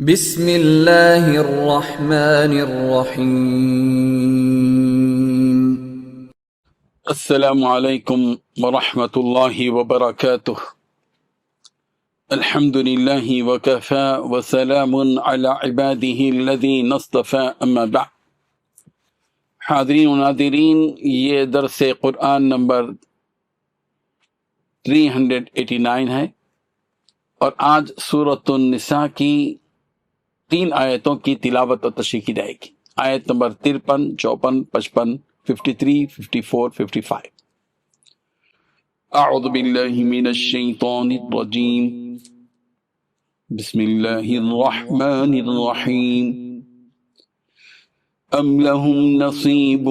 بسم اللہ الرحمن الرحیم۔ السلام علیکم ورحمۃ اللہ وبرکاتہ۔ الحمد للہ وکفی وسلام علی عبادہ الذین اصطفی، اما بعد۔ حاضرین و ناظرین، یہ درس قرآن نمبر 389 ہے، اور آج سورۃ النساء کی 3 آیتوں کی تلاوت و تشریح کی جائے گی۔ آیت نمبر 53، 54، 55، 53، 54، 55۔ اعوذ باللہ من الشیطان الرجیم، بسم اللہ الرحمن الرحیم۔ ام لهم نصیب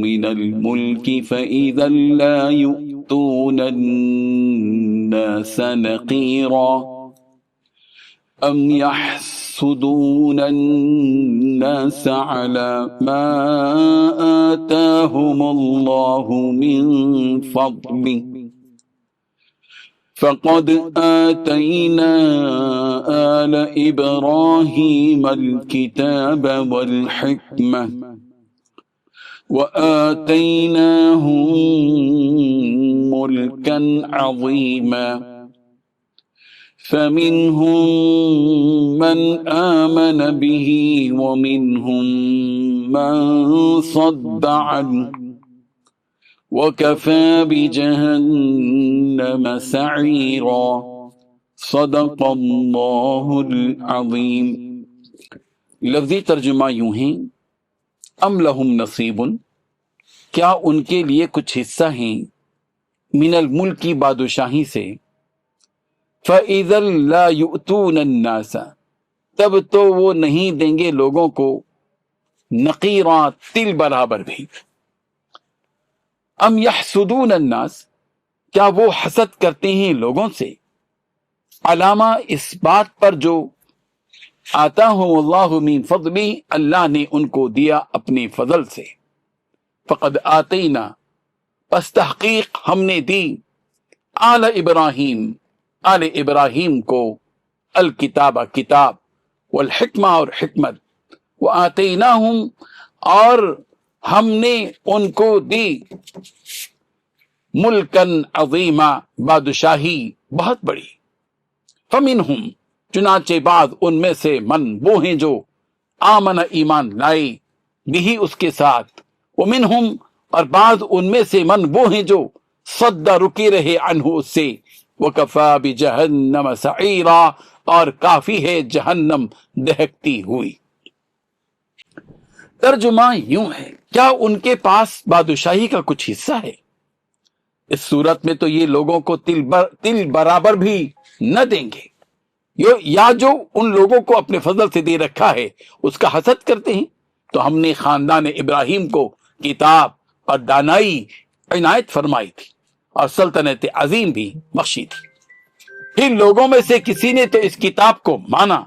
من الملک فإذا لا يؤتون الناس نقیرا ام يحسدون الناس على ما آتاهم الله من فضله فقد آتينا آل إبراهيم الكتاب والحكمة وآتيناهم ملكا عظيما فمنهم من آمن به ومنهم من صد عنه وكفى بجهنم سعيرا۔ صدق اللہ العظیم۔ لفظی ترجمہ یوں ہیں، ام لہم نصیب، کیا ان کے لیے کچھ حصہ ہیں، من الملک کی بادشاہی سے، فَإِذًا لَا يُؤْتُونَ النَّاسَ، تب تو وہ نہیں دیں گے لوگوں کو، نقیرا، تل برابر بھی۔ ام یحسدون الناس، کیا وہ حسد کرتے ہیں لوگوں سے، علامہ، اس بات پر جو آتاہم اللہ من فضلی، اللہ نے ان کو دیا اپنے فضل سے، فقد آتینا، پس تحقیق ہم نے دی، آل ابراہیم، آل ابراہیم کو، الکتاب، کتاب، والحکمہ، اور حکمت، وآتیناہم، اور ہم نے ان کو دی، ملکن عظیما، بادشاہی بہت بڑی، فمنہم، چنانچہ بعض ان میں سے، من وہ ہیں جو، آمن ایمان لائے، بھی اس کے ساتھ، ومنہم، اور بعض ان میں سے، من وہ ہیں جو، صد رکے رہے، عنہ اس سے، وکفا بجہنم سعیرا، اور کافی ہے جہنم دہکتی ہوئی۔ ترجمہ یوں ہے، کیا ان کے پاس بادشاہی کا کچھ حصہ ہے؟ اس صورت میں تو یہ لوگوں کو تل برابر بھی نہ دیں گے، یا جو ان لوگوں کو اپنے فضل سے دے رکھا ہے اس کا حسد کرتے ہیں۔ تو ہم نے خاندان ابراہیم کو کتاب اور دانائی عنایت فرمائی تھی، اور سلطنت عظیم بھی بخشی تھی۔ پھر لوگوں میں سے کسی نے تو اس کتاب کو مانا،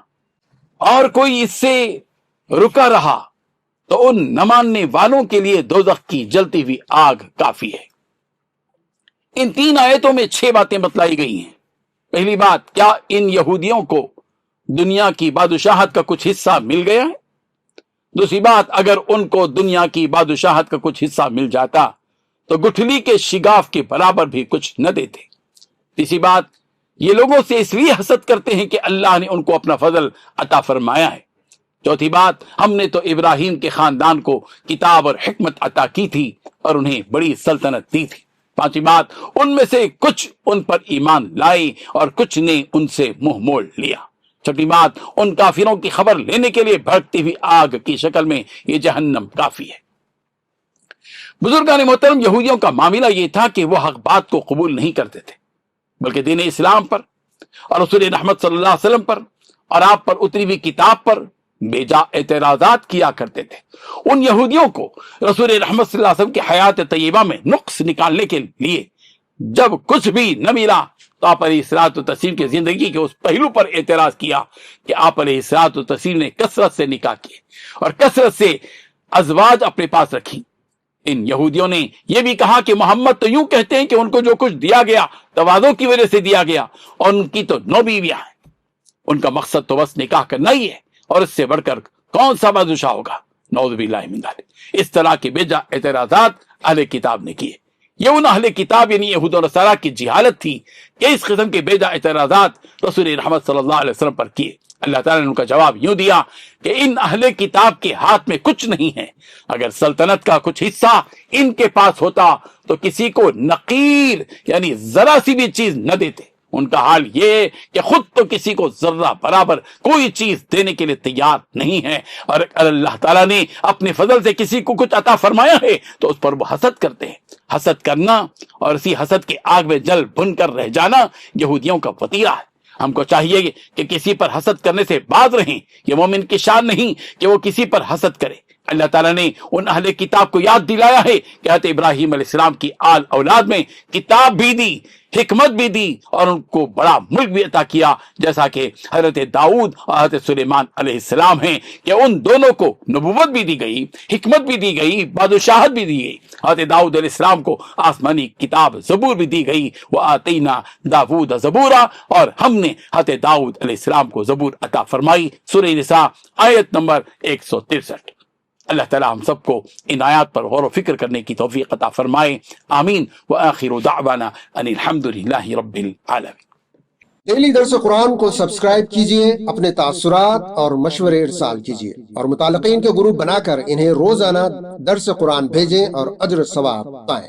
اور کوئی اس سے رکا رہا، تو ان نہ ماننے والوں کے لیے دوزخ کی جلتی ہوئی آگ کافی ہے۔ ان 3 آیتوں میں 6 باتیں بتلائی گئی ہیں۔ پہلی بات، کیا ان یہودیوں کو دنیا کی بادشاہت کا کچھ حصہ مل گیا ہے؟ دوسری بات، اگر ان کو دنیا کی بادشاہت کا کچھ حصہ مل جاتا تو گٹھلی کے شگاف کے برابر بھی کچھ نہ دیتے۔ تیسری بات، یہ لوگوں سے اس لیے حسد کرتے ہیں کہ اللہ نے ان کو اپنا فضل عطا فرمایا ہے۔ چوتھی بات، ہم نے تو ابراہیم کے خاندان کو کتاب اور حکمت عطا کی تھی اور انہیں بڑی سلطنت دی تھی۔ پانچویں بات، ان میں سے کچھ ان پر ایمان لائے اور کچھ نے ان سے منہ موڑ لیا۔ چھٹی بات، ان کافروں کی خبر لینے کے لیے بھڑکتی ہوئی آگ کی شکل میں یہ جہنم کافی ہے۔ بزرگان محترم، یہودیوں کا معاملہ یہ تھا کہ وہ حق بات کو قبول نہیں کرتے تھے، بلکہ دین اسلام پر اور رسول رحمت صلی اللہ علیہ وسلم پر اور آپ پر اتری ہوئی کتاب پر بیجا اعتراضات کیا کرتے تھے۔ ان یہودیوں کو رسول رحمت صلی اللہ علیہ وسلم کی حیات طیبہ میں نقص نکالنے کے لیے جب کچھ بھی نہ ملا تو آپ علیہ الصلوۃ والتسلیم کی زندگی کے اس پہلو پر اعتراض کیا کہ آپ علیہ الصلوۃ والتسلیم نے کثرت سے نکاح کیے اور کثرت سے ازواج اپنے پاس رکھی۔ ان یہودیوں نے یہ بھی کہا کہ محمد تو یوں کہتے ہیں کہ ان کو جو کچھ دیا گیا تواضع کی وجہ سے دیا گیا، اور ان کی تو 9 بیویاں ہیں۔ ان کا مقصد تو بس نکاح کرنا ہی ہے، اور اس سے بڑھ کر کون سا بادشاہ ہوگا؟ نعوذ باللہ من ذالک۔ اس طرح کے بیجا اعتراضات اہل کتاب نے کیے۔ یہ ان اہل کتاب یعنی یہود و نصارہ کی جہالت تھی کہ اس قسم کے بیجا اعتراضات رسول رحمت صلی اللہ علیہ وسلم پر کیے۔ اللہ تعالیٰ نے ان کا جواب یوں دیا کہ ان اہل کتاب کے ہاتھ میں کچھ نہیں ہے، اگر سلطنت کا کچھ حصہ ان کے پاس ہوتا تو کسی کو نقیر یعنی ذرا سی بھی چیز نہ دیتے۔ ان کا حال یہ ہے کہ خود تو کسی کو ذرہ برابر کوئی چیز دینے کے لیے تیار نہیں ہے، اور اللہ تعالیٰ نے اپنے فضل سے کسی کو کچھ عطا فرمایا ہے تو اس پر وہ حسد کرتے ہیں۔ حسد کرنا اور اسی حسد کے آگ میں جل بھن کر رہ جانا یہودیوں کا وتیرہ ہے۔ ہم کو چاہیے کہ کسی پر حسد کرنے سے باز رہیں۔ یہ مومن کی شان نہیں کہ وہ کسی پر حسد کرے۔ اللہ تعالیٰ نے ان اہل کتاب کو یاد دلایا ہے کہ حضرت ابراہیم علیہ السلام کی آل اولاد میں کتاب بھی دی، حکمت بھی دی، اور ان کو بڑا ملک بھی عطا کیا، جیسا کہ حضرت داؤد اور حضرت سلیمان علیہ السلام ہیں کہ ان دونوں کو نبوت بھی دی گئی، حکمت بھی دی گئی، بادشاہت بھی دی گئی۔ حضرت داؤد علیہ السلام کو آسمانی کتاب زبور بھی دی گئی، وَآتَيْنَا دَاوُودَ زَبُورًا، اور ہم نے حضرت داؤد علیہ السلام کو زبور عطا فرمائی۔ سورہ نساء آیت نمبر 163۔ اللہ تعالیٰ ہم سب کو ان آیات پر غور و فکر کرنے کی توفیق عطا فرمائے، آمین۔ وآخر دعوانا ان الحمدللہ رب العالمین۔ ڈیلی درس قرآن کو سبسکرائب کیجئے، اپنے تاثرات اور مشورے ارسال کیجئے، اور متعلقین کے گروپ بنا کر انہیں روزانہ درس قرآن بھیجیں اور اجر ثواب پائیں۔